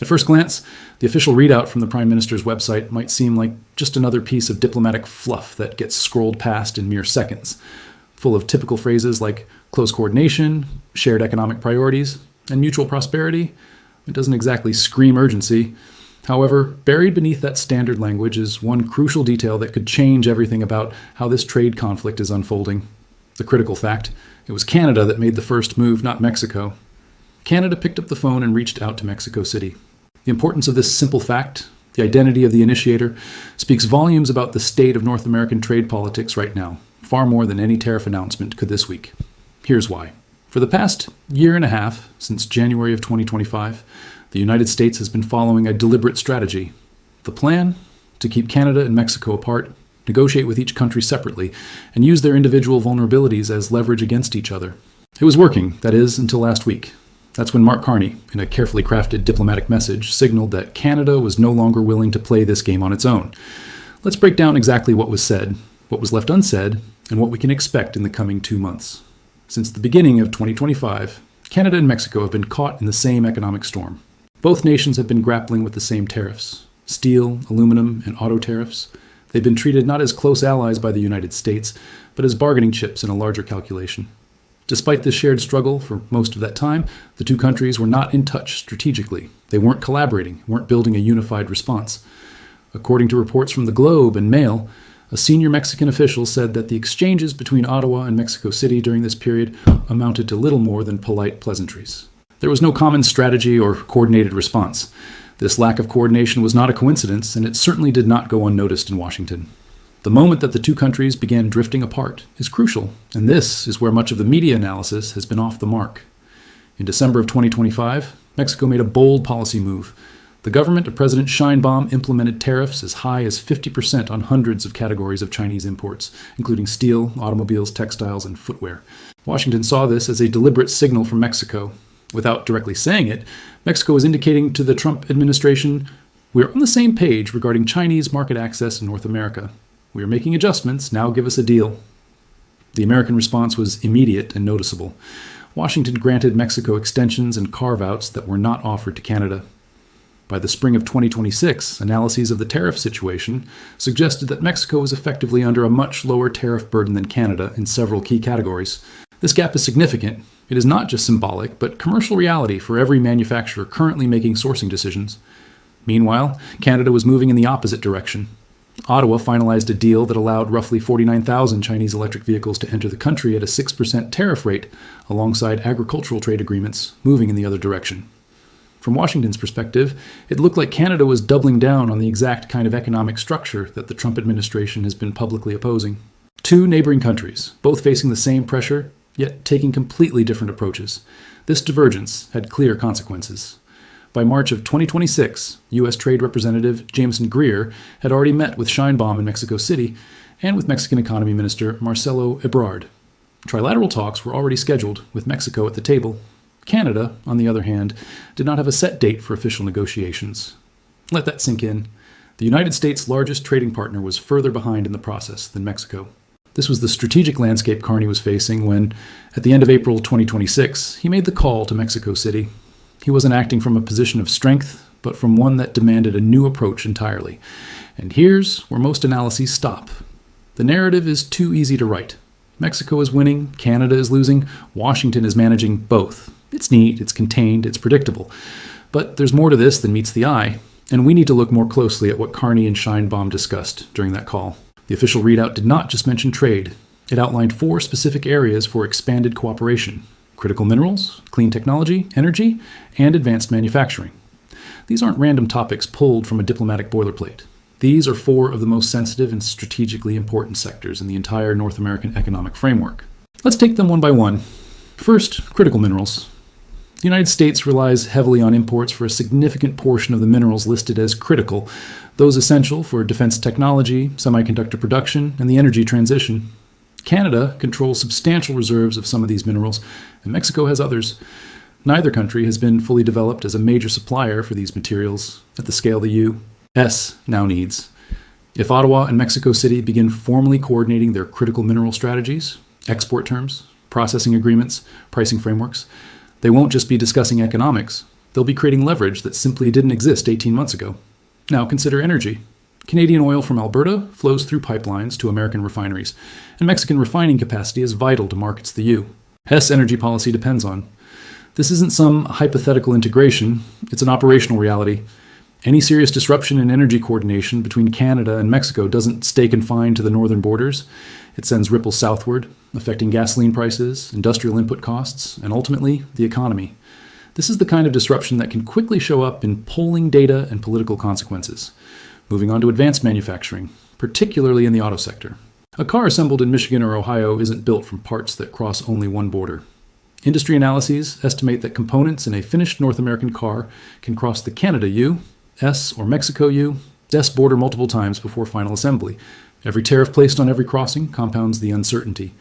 At first glance, the official readout from the Prime Minister's website might seem like just another piece of diplomatic fluff that gets scrolled past in mere seconds, full of typical phrases like close coordination, shared economic priorities, and mutual prosperity. It doesn't exactly scream urgency. However, buried beneath that standard language is one crucial detail that could change everything about how this trade conflict is unfolding. The critical fact: it was Canada that made the first move, not Mexico. Canada picked up the phone and reached out to Mexico City. The importance of this simple fact, the identity of the initiator, speaks volumes about the state of North American trade politics right now, far more than any tariff announcement could this week. Here's why. For the past year and a half, since January of 2025, the United States has been following a deliberate strategy. The plan? To keep Canada and Mexico apart, negotiate with each country separately, and use their individual vulnerabilities as leverage against each other. It was working, that is, until last week. That's when Mark Carney, in a carefully crafted diplomatic message, signaled that Canada was no longer willing to play this game on its own. Let's break down exactly what was said, what was left unsaid, and what we can expect in the coming 2 months. Since the beginning of 2025, Canada and Mexico have been caught in the same economic storm. Both nations have been grappling with the same tariffs: steel, aluminum, and auto tariffs. They've been treated not as close allies by the United States, but as bargaining chips in a larger calculation. Despite this shared struggle for most of that time, the two countries were not in touch strategically. They weren't collaborating, weren't building a unified response. According to reports from the Globe and Mail, a senior Mexican official said that the exchanges between Ottawa and Mexico City during this period amounted to little more than polite pleasantries. There was no common strategy or coordinated response. This lack of coordination was not a coincidence, and it certainly did not go unnoticed in Washington. The moment that the two countries began drifting apart is crucial, and this is where much of the media analysis has been off the mark. In December of 2025, Mexico made a bold policy move. The government of President Sheinbaum implemented tariffs as high as 50% on hundreds of categories of Chinese imports, including steel, automobiles, textiles, and footwear. Washington saw this as a deliberate signal from Mexico. Without directly saying it, Mexico was indicating to the Trump administration, "We're on the same page regarding Chinese market access in North America. We are making adjustments, now give us a deal." The American response was immediate and noticeable. Washington granted Mexico extensions and carve-outs that were not offered to Canada. By the spring of 2026, analyses of the tariff situation suggested that Mexico was effectively under a much lower tariff burden than Canada in several key categories. This gap is significant. It is not just symbolic, but commercial reality for every manufacturer currently making sourcing decisions. Meanwhile, Canada was moving in the opposite direction. Ottawa finalized a deal that allowed roughly 49,000 Chinese electric vehicles to enter the country at a 6% tariff rate, alongside agricultural trade agreements moving in the other direction. From Washington's perspective, it looked like Canada was doubling down on the exact kind of economic structure that the Trump administration has been publicly opposing. Two neighboring countries, both facing the same pressure, yet taking completely different approaches. This divergence had clear consequences. By March of 2026, U.S. Trade Representative Jameson Greer had already met with Sheinbaum in Mexico City and with Mexican Economy Minister Marcelo Ebrard. Trilateral talks were already scheduled, with Mexico at the table. Canada, on the other hand, did not have a set date for official negotiations. Let that sink in. The United States' largest trading partner was further behind in the process than Mexico. This was the strategic landscape Carney was facing when, at the end of April 2026, he made the call to Mexico City. He wasn't acting from a position of strength, but from one that demanded a new approach entirely. And here's where most analyses stop. The narrative is too easy to write. Mexico is winning, Canada is losing, Washington is managing both. It's neat, it's contained, it's predictable. But there's more to this than meets the eye, and we need to look more closely at what Carney and Sheinbaum discussed during that call. The official readout did not just mention trade. It outlined 4 specific areas for expanded cooperation: critical minerals, clean technology, energy, and advanced manufacturing. These aren't random topics pulled from a diplomatic boilerplate. These are 4 of the most sensitive and strategically important sectors in the entire North American economic framework. Let's take them one by one. First, critical minerals. The United States relies heavily on imports for a significant portion of the minerals listed as critical, those essential for defense technology, semiconductor production, and the energy transition. Canada controls substantial reserves of some of these minerals, and Mexico has others. Neither country has been fully developed as a major supplier for these materials at the scale the U.S. now needs. If Ottawa and Mexico City begin formally coordinating their critical mineral strategies, export terms, processing agreements, pricing frameworks, they won't just be discussing economics, They'll be creating leverage that simply didn't exist 18 months ago. Now consider energy. Canadian oil from Alberta flows through pipelines to American refineries, and Mexican refining capacity is vital to markets the U. Hess energy policy depends on. This isn't some hypothetical integration, it's an operational reality. Any serious disruption in energy coordination between Canada and Mexico doesn't stay confined to the northern borders. It sends ripples southward, affecting gasoline prices, industrial input costs, and ultimately, the economy. This is the kind of disruption that can quickly show up in polling data and political consequences. Moving on to advanced manufacturing, particularly in the auto sector. A car assembled in Michigan or Ohio isn't built from parts that cross only one border. Industry analyses estimate that components in a finished North American car can cross the Canada U.S. or Mexico U.S. border multiple times before final assembly. Every tariff placed on every crossing compounds the uncertainty.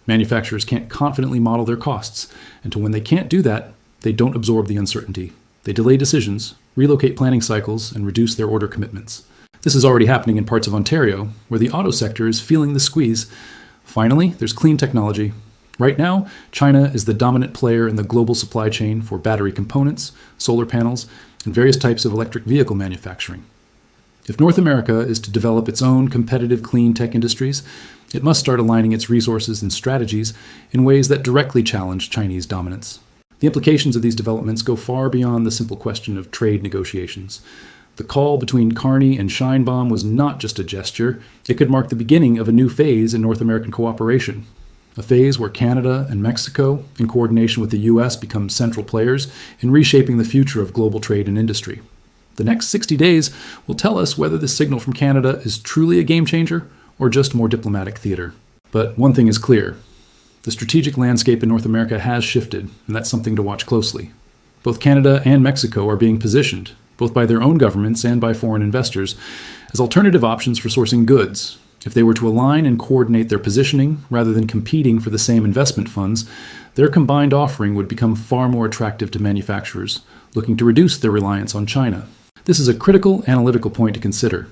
Manufacturers can't confidently model their costs, and when they can't do that, they don't absorb the uncertainty. They delay decisions, relocate planning cycles, and reduce their order commitments. This is already happening in parts of Ontario, where the auto sector is feeling the squeeze. Finally, there's clean technology. Right now, China is the dominant player in the global supply chain for battery components, solar panels, and various types of electric vehicle manufacturing. If North America is to develop its own competitive clean tech industries, it must start aligning its resources and strategies in ways that directly challenge Chinese dominance. The implications of these developments go far beyond the simple question of trade negotiations. The call between Carney and Sheinbaum was not just a gesture, it could mark the beginning of a new phase in North American cooperation. A phase where Canada and Mexico, in coordination with the U.S., become central players in reshaping the future of global trade and industry. The next 60 days will tell us whether this signal from Canada is truly a game changer or just more diplomatic theater. But one thing is clear. The strategic landscape in North America has shifted, and that's something to watch closely. Both Canada and Mexico are being positioned, both by their own governments and by foreign investors, as alternative options for sourcing goods. If they were to align and coordinate their positioning rather than competing for the same investment funds, their combined offering would become far more attractive to manufacturers looking to reduce their reliance on China. This is a critical analytical point to consider.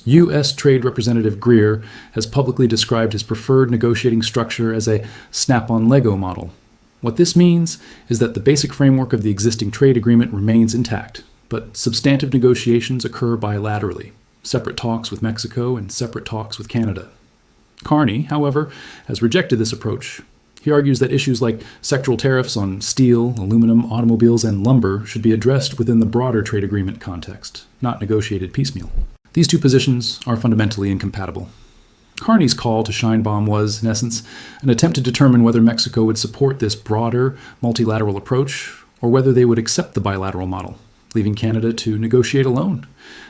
U.S. Trade Representative Greer has publicly described his preferred negotiating structure as a snap-on Lego model. What this means is that the basic framework of the existing trade agreement remains intact, but substantive negotiations occur bilaterally, separate talks with Mexico and separate talks with Canada. Carney, however, has rejected this approach. He argues that issues like sectoral tariffs on steel, aluminum, automobiles, and lumber should be addressed within the broader trade agreement context, not negotiated piecemeal. These two positions are fundamentally incompatible. Carney's call to Sheinbaum was, in essence, an attempt to determine whether Mexico would support this broader, multilateral approach, or whether they would accept the bilateral model, leaving Canada to negotiate alone.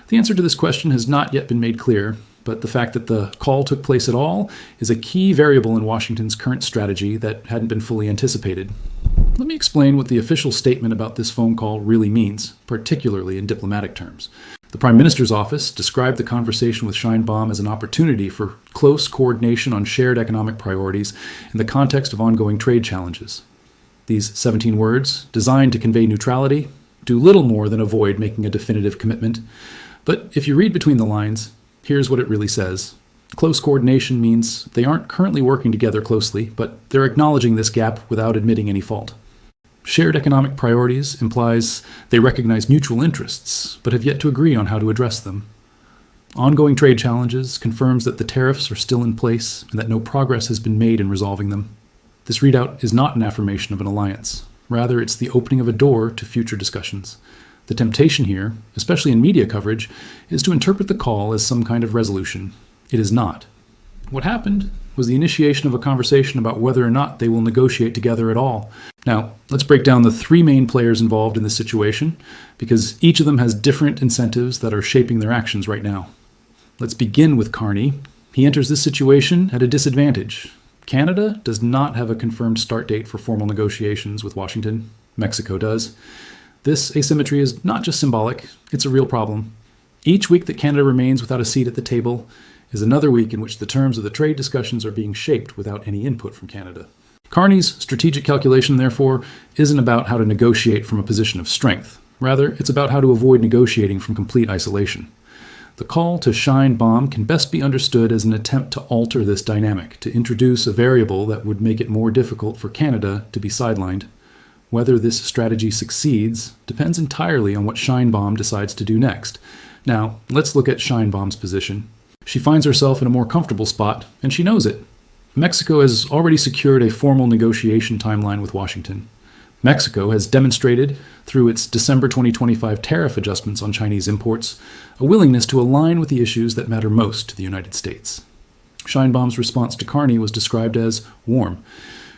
The answer to this question has not yet been made clear, but the fact that the call took place at all is a key variable in Washington's current strategy that hadn't been fully anticipated. Let me explain what the official statement about this phone call really means, particularly in diplomatic terms. The Prime Minister's office described the conversation with Sheinbaum as an opportunity for close coordination on shared economic priorities in the context of ongoing trade challenges. These 17 words, designed to convey neutrality, do little more than avoid making a definitive commitment. But if you read between the lines, here's what it really says. Close coordination means they aren't currently working together closely, but they're acknowledging this gap without admitting any fault. Shared economic priorities implies they recognize mutual interests, but have yet to agree on how to address them. Ongoing trade challenges confirms that the tariffs are still in place and that no progress has been made in resolving them. This readout is not an affirmation of an alliance. Rather, it's the opening of a door to future discussions. The temptation here, especially in media coverage, is to interpret the call as some kind of resolution. It is not. What happened was the initiation of a conversation about whether or not they will negotiate together at all. Now, let's break down the three main players involved in this situation, because each of them has different incentives that are shaping their actions right now. Let's begin with Carney. He enters this situation at a disadvantage. Canada does not have a confirmed start date for formal negotiations with Washington. Mexico does. This asymmetry is not just symbolic, it's a real problem. Each week that Canada remains without a seat at the table is another week in which the terms of the trade discussions are being shaped without any input from Canada. Carney's strategic calculation, therefore, isn't about how to negotiate from a position of strength. Rather, it's about how to avoid negotiating from complete isolation. The call to Sheinbaum can best be understood as an attempt to alter this dynamic, to introduce a variable that would make it more difficult for Canada to be sidelined. Whether this strategy succeeds depends entirely on what Scheinbaum decides to do next. Now, let's look at Scheinbaum's position. She finds herself in a more comfortable spot, and she knows it. Mexico has already secured a formal negotiation timeline with Washington. Mexico has demonstrated, through its December 2025 tariff adjustments on Chinese imports, a willingness to align with the issues that matter most to the United States. Scheinbaum's response to Carney was described as warm.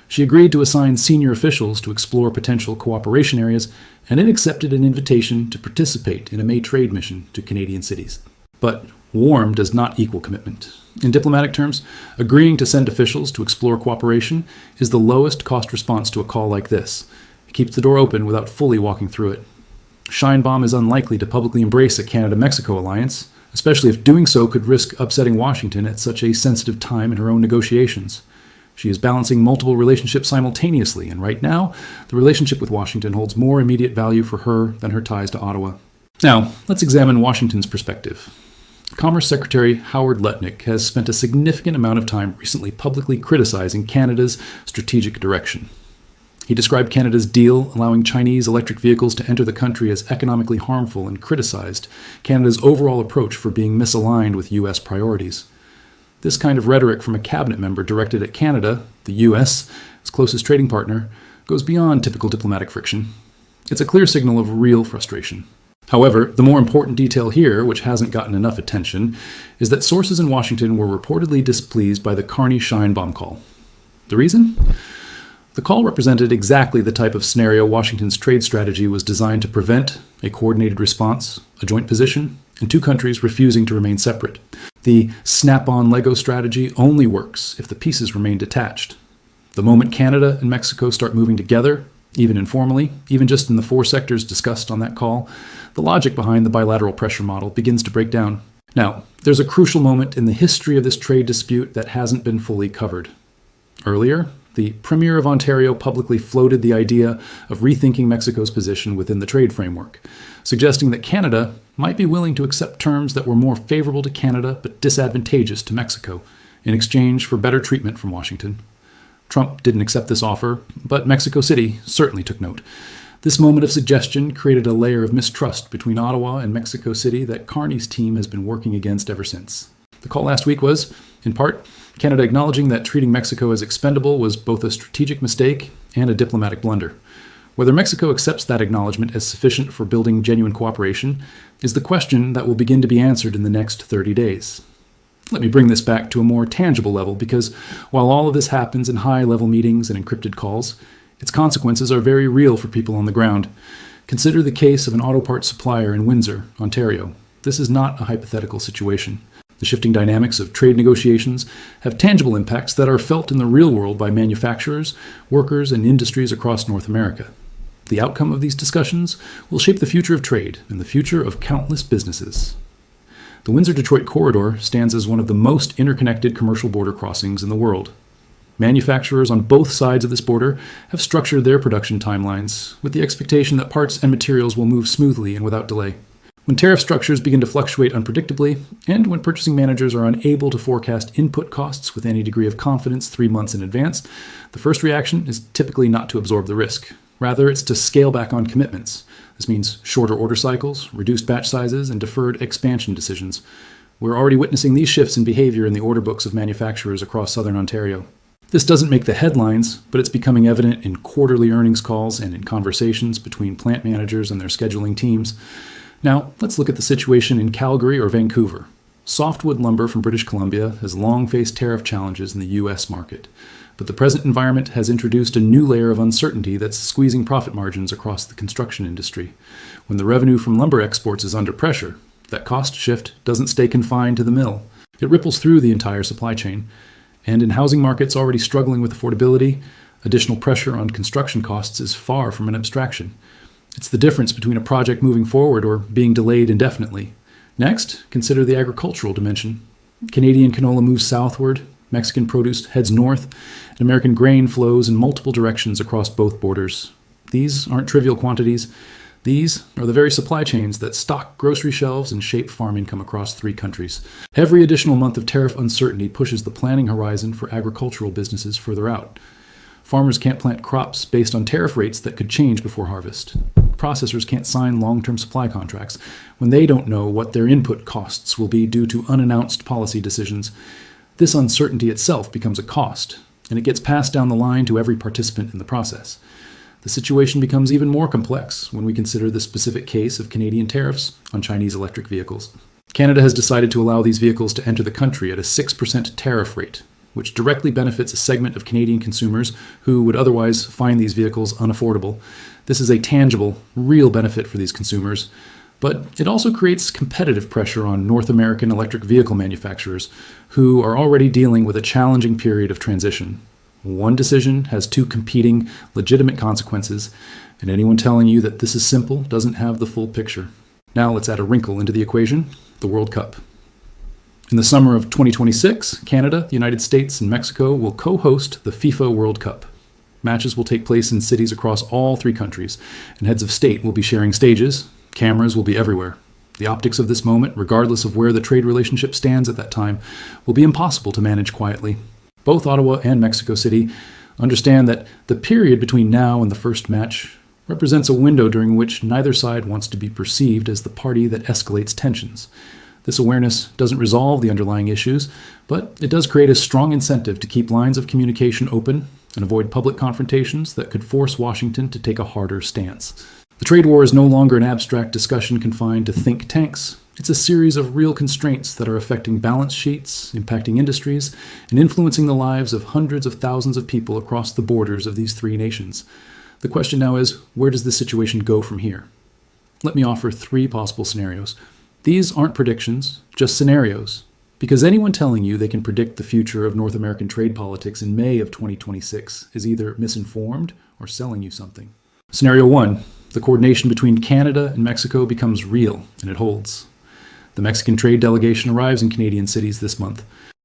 She agreed to assign senior officials to explore potential cooperation areas, and it accepted an invitation to participate in a May trade mission to Canadian cities. But warm does not equal commitment. In diplomatic terms, agreeing to send officials to explore cooperation is the lowest cost response to a call like this. It keeps the door open without fully walking through it. Scheinbaum is unlikely to publicly embrace a Canada-Mexico alliance, especially if doing so could risk upsetting Washington at such a sensitive time in her own negotiations. She is balancing multiple relationships simultaneously, and right now, the relationship with Washington holds more immediate value for her than her ties to Ottawa. Now, let's examine Washington's perspective. Commerce Secretary Howard Lutnick has spent a significant amount of time recently publicly criticizing Canada's strategic direction. He described Canada's deal allowing Chinese electric vehicles to enter the country as economically harmful and criticized Canada's overall approach for being misaligned with U.S. priorities. This kind of rhetoric from a cabinet member directed at Canada, the U.S., its closest trading partner, goes beyond typical diplomatic friction. It's a clear signal of real frustration. However, the more important detail here, which hasn't gotten enough attention, is that sources in Washington were reportedly displeased by the Carney-Scheinbaum call. The reason? The call represented exactly the type of scenario Washington's trade strategy was designed to prevent: a coordinated response, a joint position, and two countries refusing to remain separate. The snap-on Lego strategy only works if the pieces remain detached. The moment Canada and Mexico start moving together, even informally, even just in the four sectors discussed on that call, the logic behind the bilateral pressure model begins to break down. Now, there's a crucial moment in the history of this trade dispute that hasn't been fully covered. Earlier, the Premier of Ontario publicly floated the idea of rethinking Mexico's position within the trade framework, suggesting that Canada might be willing to accept terms that were more favorable to Canada but disadvantageous to Mexico in exchange for better treatment from Washington. Trump didn't accept this offer, but Mexico City certainly took note. This moment of suggestion created a layer of mistrust between Ottawa and Mexico City that Carney's team has been working against ever since. The call last week was, in part, Canada acknowledging that treating Mexico as expendable was both a strategic mistake and a diplomatic blunder. Whether Mexico accepts that acknowledgement as sufficient for building genuine cooperation is the question that will begin to be answered in the next 30 days. Let me bring this back to a more tangible level, because while all of this happens in high-level meetings and encrypted calls, its consequences are very real for people on the ground. Consider the case of an auto parts supplier in Windsor, Ontario. This is not a hypothetical situation. The shifting dynamics of trade negotiations have tangible impacts that are felt in the real world by manufacturers, workers, and industries across North America. The outcome of these discussions will shape the future of trade and the future of countless businesses. The Windsor-Detroit corridor stands as one of the most interconnected commercial border crossings in the world. Manufacturers on both sides of this border have structured their production timelines with the expectation that parts and materials will move smoothly and without delay. When tariff structures begin to fluctuate unpredictably, and when purchasing managers are unable to forecast input costs with any degree of confidence 3 months in advance, the first reaction is typically not to absorb the risk. Rather, it's to scale back on commitments. This means shorter order cycles, reduced batch sizes, and deferred expansion decisions. We're already witnessing these shifts in behavior in the order books of manufacturers across southern Ontario. This doesn't make the headlines, but it's becoming evident in quarterly earnings calls and in conversations between plant managers and their scheduling teams. Now, let's look at the situation in Calgary or Vancouver. Softwood lumber from British Columbia has long faced tariff challenges in the U.S. market, but the present environment has introduced a new layer of uncertainty that's squeezing profit margins across the construction industry. When the revenue from lumber exports is under pressure, that cost shift doesn't stay confined to the mill. It ripples through the entire supply chain. And in housing markets already struggling with affordability, additional pressure on construction costs is far from an abstraction. It's the difference between a project moving forward or being delayed indefinitely. Next, consider the agricultural dimension. Canadian canola moves southward, Mexican produce heads north, and American grain flows in multiple directions across both borders. These aren't trivial quantities. These are the very supply chains that stock grocery shelves and shape farm income across 3 countries. Every additional month of tariff uncertainty pushes the planning horizon for agricultural businesses further out. Farmers can't plant crops based on tariff rates that could change before harvest. Processors can't sign long-term supply contracts when they don't know what their input costs will be due to unannounced policy decisions. This uncertainty itself becomes a cost, and it gets passed down the line to every participant in the process. The situation becomes even more complex when we consider the specific case of Canadian tariffs on Chinese electric vehicles. Canada has decided to allow these vehicles to enter the country at a 6% tariff rate, which directly benefits a segment of Canadian consumers who would otherwise find these vehicles unaffordable. This is a tangible, real benefit for these consumers, but it also creates competitive pressure on North American electric vehicle manufacturers who are already dealing with a challenging period of transition. One decision has two competing, legitimate consequences, and anyone telling you that this is simple doesn't have the full picture. Now let's add a wrinkle into the equation: the World Cup. In the summer of 2026, Canada, the United States, and Mexico will co-host the FIFA World Cup. Matches will take place in cities across all three countries, and heads of state will be sharing stages. Cameras will be everywhere. The optics of this moment, regardless of where the trade relationship stands at that time, will be impossible to manage quietly. Both Ottawa and Mexico City understand that the period between now and the first match represents a window during which neither side wants to be perceived as the party that escalates tensions. This awareness doesn't resolve the underlying issues, but it does create a strong incentive to keep lines of communication open and avoid public confrontations that could force Washington to take a harder stance. The trade war is no longer an abstract discussion confined to think tanks. It's a series of real constraints that are affecting balance sheets, impacting industries, and influencing the lives of hundreds of thousands of people across the borders of these three nations. The question now is, where does this situation go from here? Let me offer three possible scenarios. These aren't predictions, just scenarios, because anyone telling you they can predict the future of North American trade politics in May of 2026 is either misinformed or selling you something. Scenario 1. The coordination between Canada and Mexico becomes real, and it holds. The Mexican trade delegation arrives in Canadian cities this month.